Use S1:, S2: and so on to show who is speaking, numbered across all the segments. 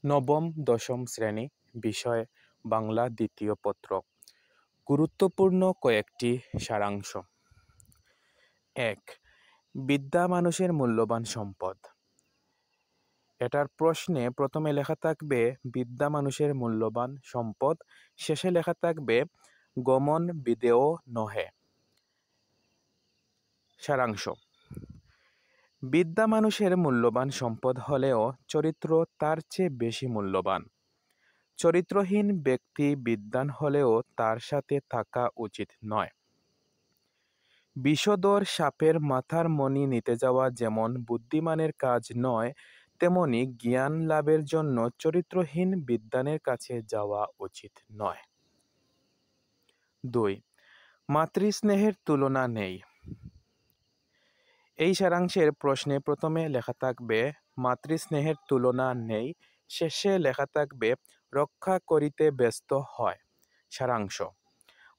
S1: নবম দশম শ্রেণী, বিষয় বাংলা, দ্বিতীয় পত্র। গুরুত্বপূর্ণ কয়েকটি সারাংশ। ১. বিদ্যা মানুষের মূল্যবান সম্পদ। এটার প্রশ্নে প্রথমে লেখা থাকবে বিদ্যা মানুষের মূল্যবান সম্পদ, শেষে লেখা থাকবে গমন বিদেয় নহে। সারাংশ। বিদ্যা মানুষের মূল্যবান সম্পদ হলেও চরিত্র তার চেয়ে বেশি মূল্যবান। চরিত্রহীন ব্যক্তি বিদ্বান হলেও তার সাথে থাকা উচিত নয়। বিষধর সাপের মাথার মণি নিতে যাওয়া যেমন বুদ্ধিমানের কাজ নয়, তেমনি জ্ঞান লাভের জন্য চরিত্রহীন বিদ্বানের কাছে যাওয়া উচিত নয়। ২. মাতৃস্নেহের তুলনা নেই। এই সারাংশের প্রশ্নে প্রথমে লেখা থাকবে মাতৃস্নেহের তুলনা নেই, শেষে লেখা থাকবে রক্ষা করিতে ব্যস্ত হয়। সারাংশ।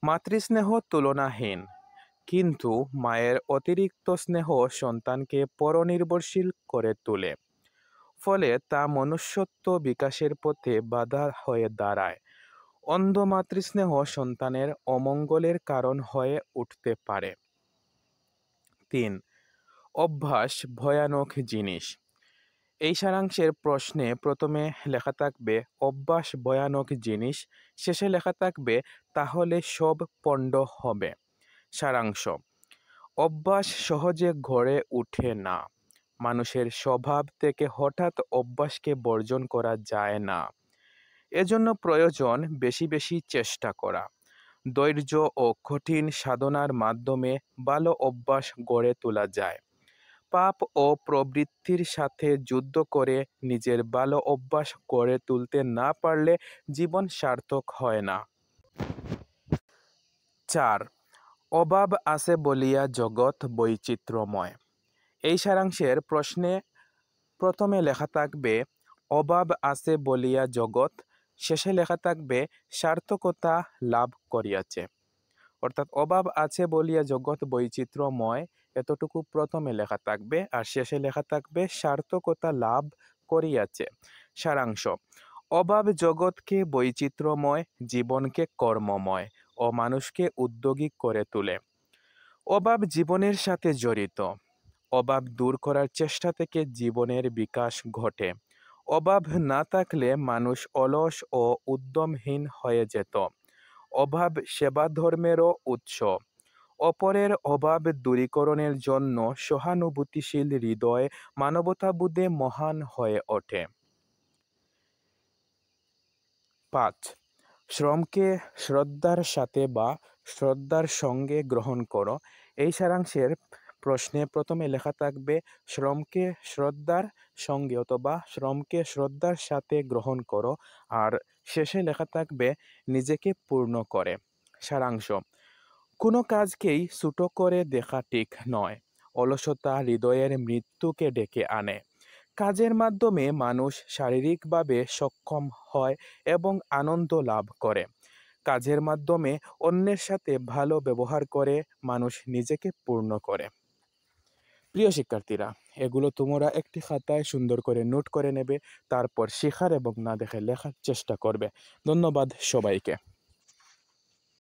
S1: মাতৃস্নেহ তুলনাহীন, কিন্তু মায়ের অতিরিক্ত স্নেহ সন্তানকে পরনির্ভরশীল করে তোলে। ফলে তা মনুষ্যত্ব বিকাশের পথে বাধা হয়ে দাঁড়ায়। অন্ধ মাতৃস্নেহ সন্তানের অমঙ্গলের কারণ হয়ে উঠতে পারে। ৩. অভ্যাস ভয়ানক জিনিস। এই সারাংশের প্রশ্নে প্রথমে লেখা থাকবে অভ্যাস ভয়ানক জিনিস, শেষে লেখা থাকবে তাহলে সব পণ্ড হবে। সারাংশ। অভ্যাস সহজে গড়ে ওঠে না। মানুষের স্বভাব থেকে হঠাৎ অভ্যাসকে বর্জন করা যায় না। এজন্য প্রয়োজন বেশি বেশি চেষ্টা করা। ধৈর্য ও কঠিন সাধনার মাধ্যমে ভালো অভ্যাস গড়ে তোলা যায়। পাপ ও প্রবৃত্তির সাথে যুদ্ধ করে নিজের ভালো অভ্যাস গড়ে তুলতে না পারলে জীবন সার্থক হয় না। ৪. অভাব আছে বলিয়া জগৎ বৈচিত্র্যময়। এই সারাংশের প্রশ্নে প্রথমে লেখা থাকবে অভাব আছে বলিয়া জগৎ, শেষে লেখা থাকবে সার্থকতা লাভ করিয়াছে। অর্থাৎ অভাব আছে বলিয়া জগৎ বৈচিত্র্যময়, এতটুকু প্রথমে লেখা থাকবে আর শেষে লেখা থাকবে সার্থকতা লাভ করিয়াছে। সারাংশ। অভাব জগৎকে বৈচিত্র্যময়, জীবনকে কর্মময় ও মানুষকে উদ্যোগী করে তোলে। অভাব জীবনের সাথে জড়িত। অভাব দূর করার চেষ্টা থেকে জীবনের বিকাশ ঘটে। অভাব না থাকলে মানুষ অলস ও উদ্যমহীন হয়ে যেত। অভাব সেবা ধর্মেরও উৎস। অপরের অভাব দূরীকরণের জন্য সহানুভূতিশীল হৃদয় মানবতাবোধে মহান হয়ে ওঠে। ৫. শ্রমকে শ্রদ্ধার সাথে বা শ্রদ্ধার সঙ্গে গ্রহণ করো। এই সারাংশের প্রশ্নে প্রথমে লেখা থাকবে শ্রমকে শ্রদ্ধার সঙ্গে অথবা শ্রমকে শ্রদ্ধার সাথে গ্রহণ করো, আর শেষে লেখা থাকবে নিজেকে পূর্ণ করে। সারাংশ। কোনো কাজকেই ছোট করে দেখা ঠিক নয়। অলসতা হৃদয়ের মৃত্যুকে ডেকে আনে। কাজের মাধ্যমে মানুষ শারীরিকভাবে সক্ষম হয় এবং আনন্দ লাভ করে। কাজের মাধ্যমে অন্যের সাথে ভালো ব্যবহার করে মানুষ নিজেকে পূর্ণ করে। প্রিয় শিক্ষার্থীরা, এগুলো তোমরা একটি খাতায় সুন্দর করে নোট করে নেবে, তারপর শেখার এবং না দেখে লেখার চেষ্টা করবে। ধন্যবাদ সবাইকে।